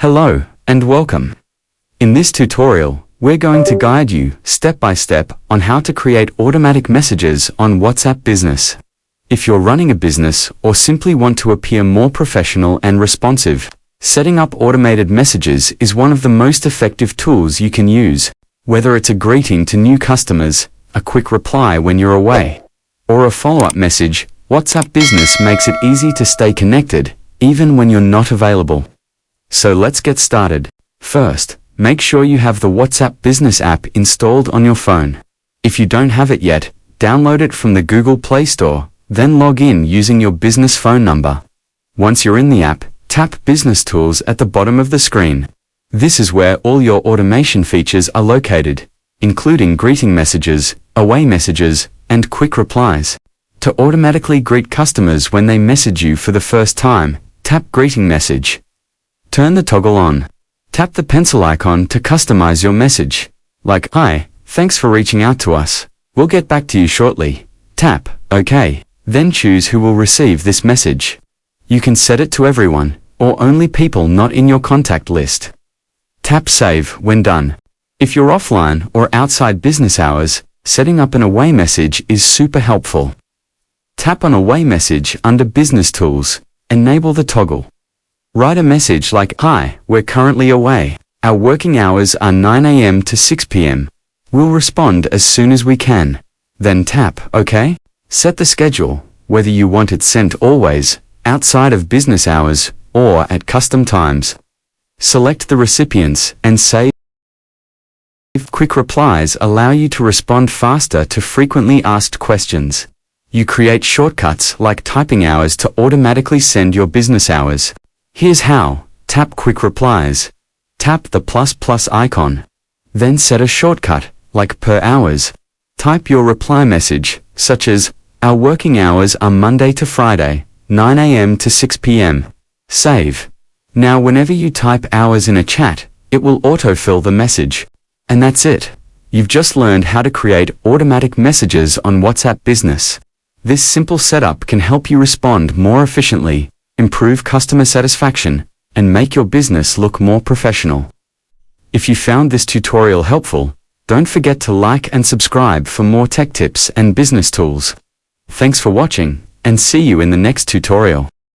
Hello, and welcome. In this tutorial, we're going to guide you step by step on how to create automatic messages on WhatsApp Business. If you're running a business or simply want to appear more professional and responsive, setting up automated messages is one of the most effective tools you can use. Whether it's a greeting to new customers, a quick reply when you're away, or a follow-up message, WhatsApp Business makes it easy to stay connected, even when you're not available. So let's get started. First, make sure you have the WhatsApp Business app installed on your phone. If you don't have it yet, download it from the Google Play Store, then log in using your business phone number. Once you're in the app, tap Business Tools at the bottom of the screen. This is where all your automation features are located, including greeting messages, away messages, and quick replies. To automatically greet customers when they message you for the first time, tap Greeting Message. Turn the toggle on. Tap the pencil icon to customize your message. Like, "Hi, thanks for reaching out to us. We'll get back to you shortly." Tap OK. Then choose who will receive this message. You can set it to everyone, or only people not in your contact list. Tap Save when done. If you're offline or outside business hours, setting up an away message is super helpful. Tap on Away Message under Business Tools. Enable the toggle. Write a message like, "Hi, we're currently away. Our working hours are 9 a.m. to 6 p.m. We'll respond as soon as we can." Then tap OK. Set the schedule, whether you want it sent always, outside of business hours, or at custom times. Select the recipients and save. Quick replies allow you to respond faster to frequently asked questions. You create shortcuts like typing hours to automatically send your business hours. Here's how. Tap Quick Replies. Tap the ++ icon. Then set a shortcut, like per hours. Type your reply message, such as, "Our working hours are Monday to Friday, 9 a.m. to 6 p.m. Save. Now whenever you type hours in a chat, it will autofill the message. And that's it. You've just learned how to create automatic messages on WhatsApp Business. This simple setup can help you respond more efficiently, improve customer satisfaction, and make your business look more professional. If you found this tutorial helpful, don't forget to like and subscribe for more tech tips and business tools. Thanks for watching, and see you in the next tutorial.